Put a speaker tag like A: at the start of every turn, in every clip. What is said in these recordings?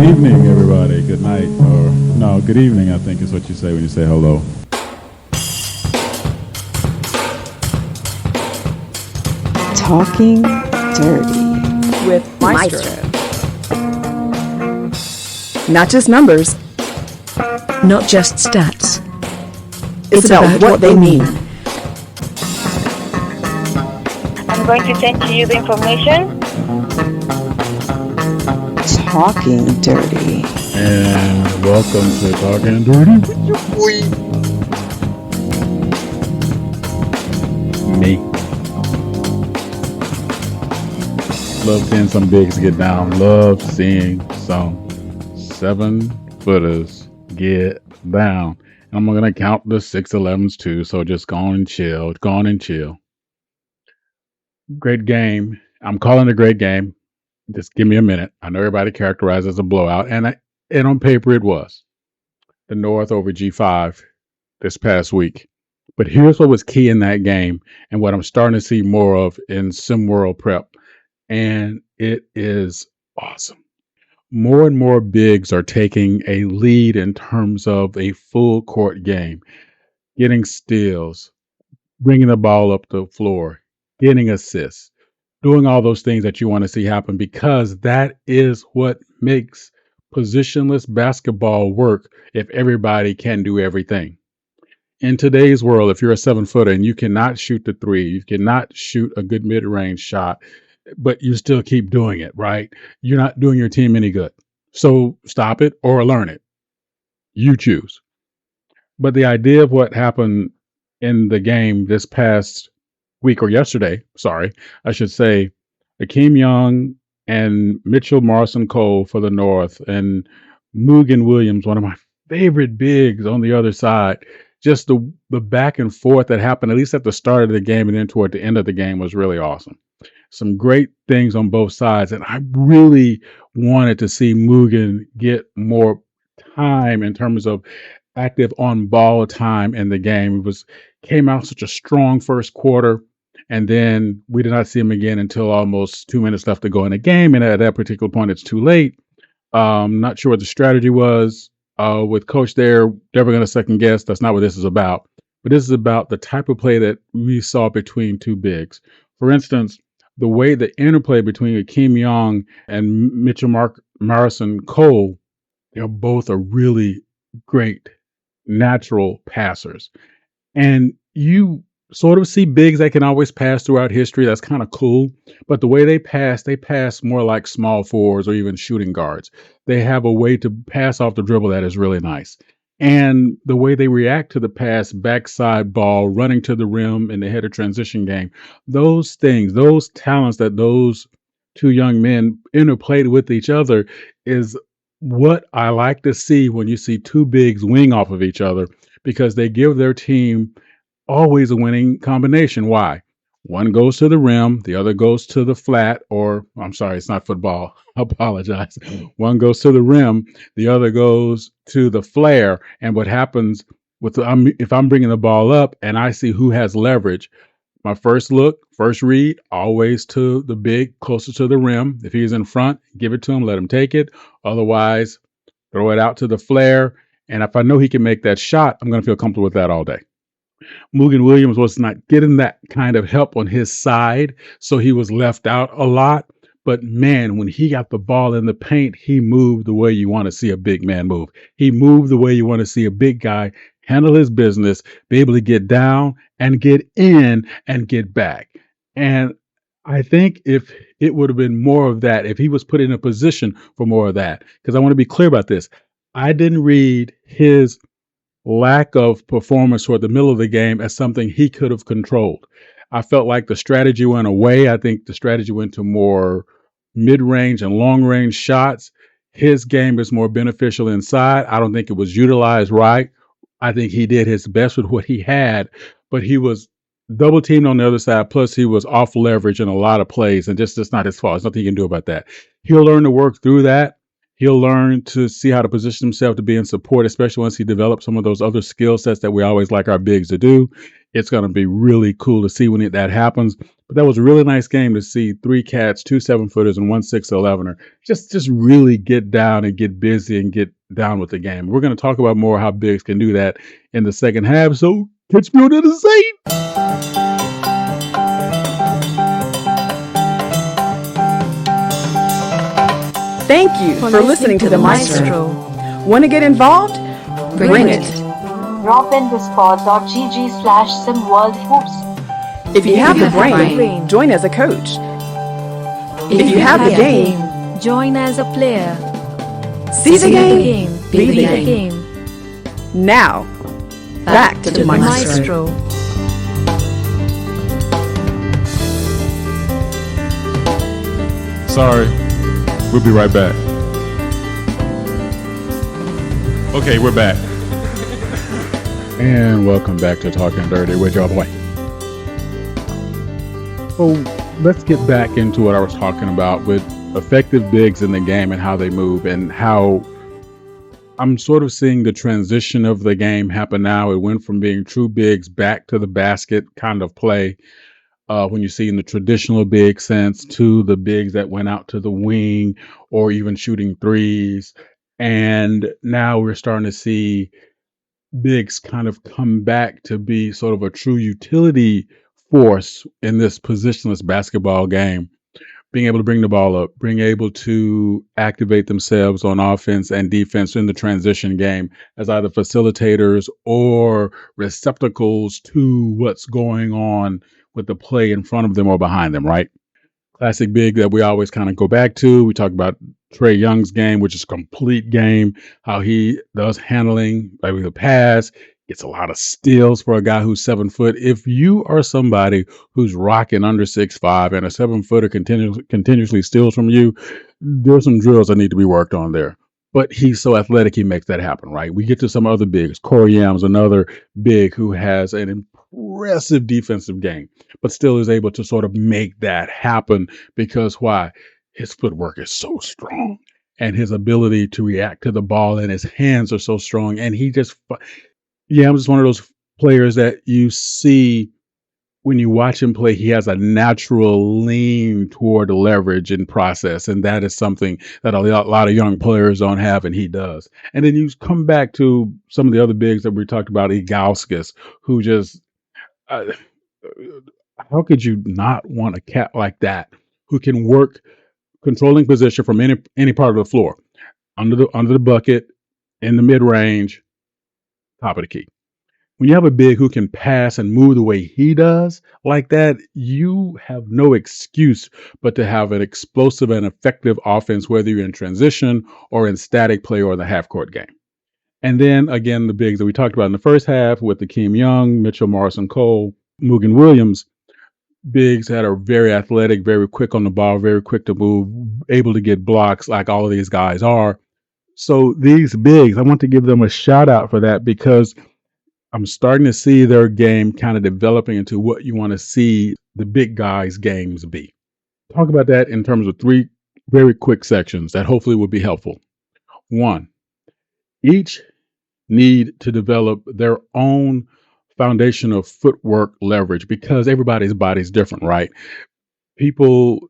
A: evening, everybody. Good night, or no, good evening. I think is what you say when you say hello.
B: Talking Dirty
C: with Maestro.
B: Not just numbers,
C: Not just stats.
B: it's about what they mean.
D: I'm going to send to you the information.
B: Talking Dirty.
A: And welcome to Talkin Durty with your boy, me. Love seeing some bigs get down. Love seeing some 7-footers get down. And I'm gonna count the 6'11s too. So just go on and chill. Go on and chill. Great game. I'm calling it a great game. Just give me a minute. I know everybody characterized it as a blowout, and on paper it was. The North over G5 this past week. But here's what was key in that game, and what I'm starting to see more of in SimWorld prep, and it is awesome. More and more bigs are taking a lead in terms of a full court game, getting steals, bringing the ball up the floor, getting assists, doing all those things that you want to see happen, because that is what makes positionless basketball work if everybody can do everything. In today's world, if you're a 7-footer and you cannot shoot the three, you cannot shoot a good mid-range shot, but you still keep doing it, right? You're not doing your team any good. So stop it or learn it. You choose. But the idea of what happened in the game this past week, or yesterday, sorry, I should say, Akeem Young and Mitchell Morrison Cole for the North, and Mugen Williams, one of my favorite bigs on the other side. Just the back and forth that happened, at least at the start of the game and then toward the end of the game, was really awesome. Some great things on both sides, and I really wanted to see Mugen get more time in terms of active on ball time in the game. It came out such a strong first quarter, and then we did not see him again until almost 2 minutes left to go in the game. And at that particular point, it's too late. Not sure what the strategy was with coach there. Never going to second guess. That's not what this is about. But this is about the type of play that we saw between two bigs. For instance, the way the interplay between Akeem Young and Mitchell Morrison Cole, they're both are really great natural passers. And you sort of see bigs that can always pass throughout history. That's kind of cool. But the way they pass more like small forwards or even shooting guards. They have a way to pass off the dribble that is really nice. And the way they react to the pass, backside ball, running to the rim in the header transition game, those things, those talents that those two young men interplayed with each other is what I like to see when you see two bigs wing off of each other, because they give their team always a winning combination. Why? One goes to the rim, the other goes to the flat, or I'm sorry, it's not football. I apologize. One goes to the rim, the other goes to the flare. And what happens if I'm bringing the ball up and I see who has leverage, my first read, always to the big closer to the rim. If he's in front, give it to him, let him take it. Otherwise, throw it out to the flare. And if I know he can make that shot, I'm going to feel comfortable with that all day. Mugen Williams was not getting that kind of help on his side, so he was left out a lot. But man, when he got the ball in the paint, he moved the way you want to see a big man move. He moved the way you want to see a big guy handle his business, be able to get down and get in and get back. And I think if it would have been more of that, if he was put in a position for more of that, because I want to be clear about this. I didn't read his lack of performance toward the middle of the game as something he could have controlled. I felt like the strategy went away. I think the strategy went to more mid-range and long-range shots. His game is more beneficial inside. I don't think it was utilized right. I think he did his best with what he had, but he was double teamed on the other side. Plus, he was off leverage in a lot of plays, and just it's not his fault. There's nothing he can do about that. He'll learn to work through that. He'll learn to see how to position himself to be in support, especially once he develops some of those other skill sets that we always like our bigs to do. It's going to be really cool to see when that happens. But that was a really nice game to see 3 cats, 2 7-footers, and 1 6'11er just really get down and get busy and get down with the game. We're going to talk about more how bigs can do that in the second half. So catch me on the other side.
B: Thank you for listening to the Maestro. Want to get involved? Bring it.
D: Drop in discord.gg/SimWorld Hoops.
B: If you have the brain, join as a coach. If you have the game,
C: join as a player.
B: see the game, be the
C: the
B: game.
C: game.
B: Now, back to the Maestro.
A: Sorry. We'll be right back. Okay, we're back. And welcome back to Talkin' Dirty with your boy. So let's get back into what I was talking about with effective bigs in the game and how they move, and how I'm sort of seeing the transition of the game happen now. It went from being true bigs back to the basket kind of play. When you see in the traditional big sense, to the bigs that went out to the wing or even shooting threes. And now we're starting to see bigs kind of come back to be sort of a true utility force in this positionless basketball game. Being able to bring the ball up, being able to activate themselves on offense and defense in the transition game as either facilitators or receptacles to what's going on with the play in front of them or behind them, right? Classic big that we always kind of go back to. We talk about Trae Young's game, which is a complete game, how he does handling, like with a pass, gets a lot of steals for a guy who's 7 foot. If you are somebody who's rocking under 6'5" and a 7-footer continuously steals from you, there's some drills that need to be worked on there. But he's so athletic, he makes that happen, right? We get to some other bigs. Corey Yams, another big who has an impressive defensive game, but still is able to sort of make that happen because why? His footwork is so strong and his ability to react to the ball and his hands are so strong. And he just, Yams is one of those players that you see when you watch him play, he has a natural lean toward leverage and process. And that is something that a lot of young players don't have, and he does. And then you come back to some of the other bigs that we talked about, Igauskas, who just, how could you not want a cat like that who can work controlling position from any part of the floor, under the bucket, in the mid range, top of the key. When you have a big who can pass and move the way he does like that, you have no excuse but to have an explosive and effective offense, whether you're in transition or in static play or the half court game. And then again, the bigs that we talked about in the first half with Akeem Young, Mitchell Morrison Cole, Mugen Williams, bigs that are very athletic, very quick on the ball, very quick to move, able to get blocks like all of these guys are. So these bigs, I want to give them a shout out for that because I'm starting to see their game kind of developing into what you want to see the big guys' games be. Talk about that in terms of 3 very quick sections that hopefully will be helpful. 1, each need to develop their own foundation of footwork leverage because everybody's body is different, right? People,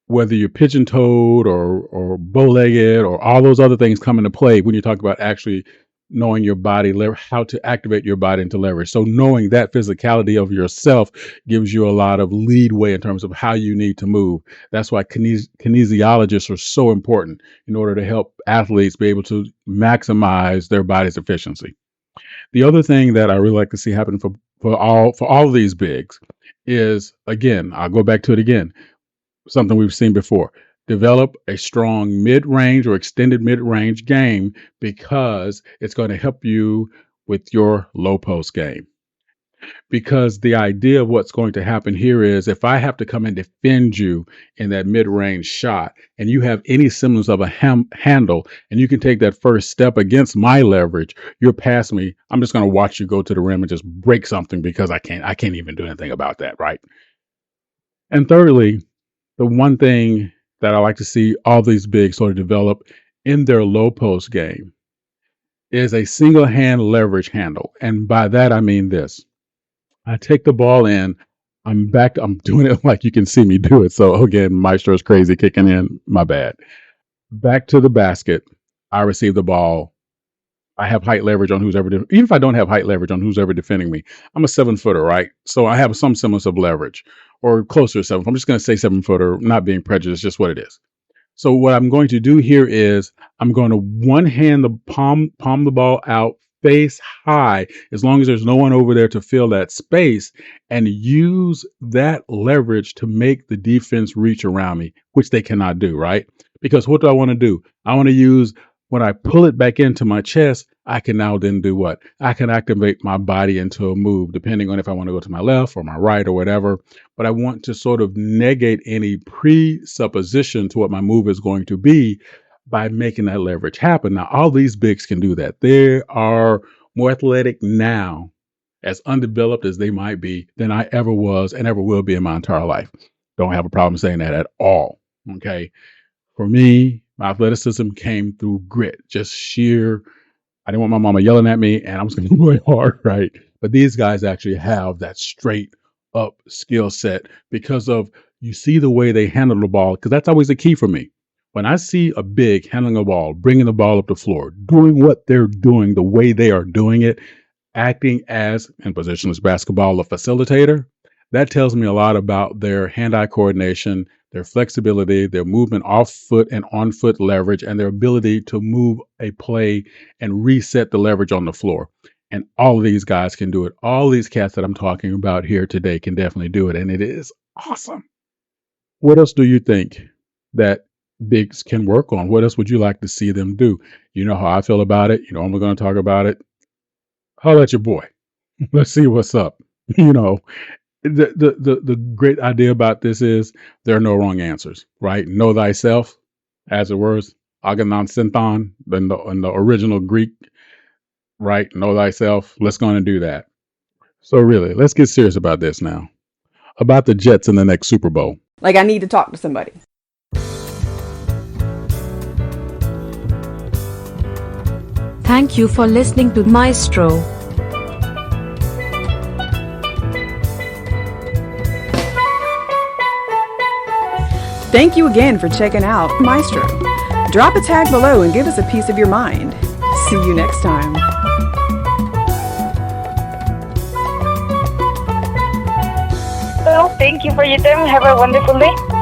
A: whether you're pigeon-toed or bow-legged or all those other things come into play when you talk about actually knowing your body, how to activate your body into leverage. So knowing that physicality of yourself gives you a lot of leadway in terms of how you need to move. That's why kinesiologists are so important in order to help athletes be able to maximize their body's efficiency. The other thing that I really like to see happen for all of these bigs is, again, I'll go back to it again, something we've seen before. Develop a strong mid-range or extended mid-range game because it's going to help you with your low post game. Because the idea of what's going to happen here is if I have to come and defend you in that mid-range shot and you have any semblance of a handle and you can take that first step against my leverage, you're past me. I'm just going to watch you go to the rim and just break something because I can't even do anything about that, right? And thirdly, the one thing that I like to see all these bigs sort of develop in their low post game is a single hand leverage handle. And by that, I mean this. I take the ball in. I'm back. I'm doing it like you can see me do it. So again, Maestro's crazy kicking in. My bad. Back to the basket. I receive the ball. I have height leverage on who's ever, even if I don't have height leverage on who's ever defending me. I'm a 7-footer, right? So I have some semblance of leverage or closer to 7. I'm just going to say 7-footer, not being prejudiced, just what it is. So what I'm going to do here is I'm going to one hand the palm the ball out face high, as long as there's no one over there to fill that space, and use that leverage to make the defense reach around me, which they cannot do, right? Because what do I want to do? I want to use, when I pull it back into my chest, I can now then do what? I can activate my body into a move, depending on if I want to go to my left or my right or whatever. But I want to sort of negate any presupposition to what my move is going to be by making that leverage happen. Now, all these bigs can do that. They are more athletic now, as undeveloped as they might be, than I ever was and ever will be in my entire life. Don't have a problem saying that at all. Okay. For me, my athleticism came through grit, just sheer. I didn't want my mama yelling at me, and I was going to play hard, right? But these guys actually have that straight up skill set because of, you see the way they handle the ball, because that's always the key for me. When I see a big handling a ball, bringing the ball up the floor, doing what they're doing, the way they are doing it, acting as, in positionless basketball, a facilitator, that tells me a lot about their hand-eye coordination, their flexibility, their movement off foot and on foot leverage, and their ability to move a play and reset the leverage on the floor. And all of these guys can do it. All these cats that I'm talking about here today can definitely do it. And it is awesome. What else do you think that bigs can work on? What else would you like to see them do? You know how I feel about it. You know, I'm going to talk about it. Holler at your boy. Let's see what's up. You know, the great idea about this is there are no wrong answers, right? Know thyself, as it were, aganon synthon, in the original Greek, right? Know thyself. Let's go and do that. So really, let's get serious about this now. About the Jets in the next Super Bowl.
B: Like, I need to talk to somebody.
C: Thank you for listening to Maestro.
B: Thank you again for checking out Maestro. Drop a tag below and give us a piece of your mind. See you next time.
D: Well, thank you for your time. Have a wonderful day.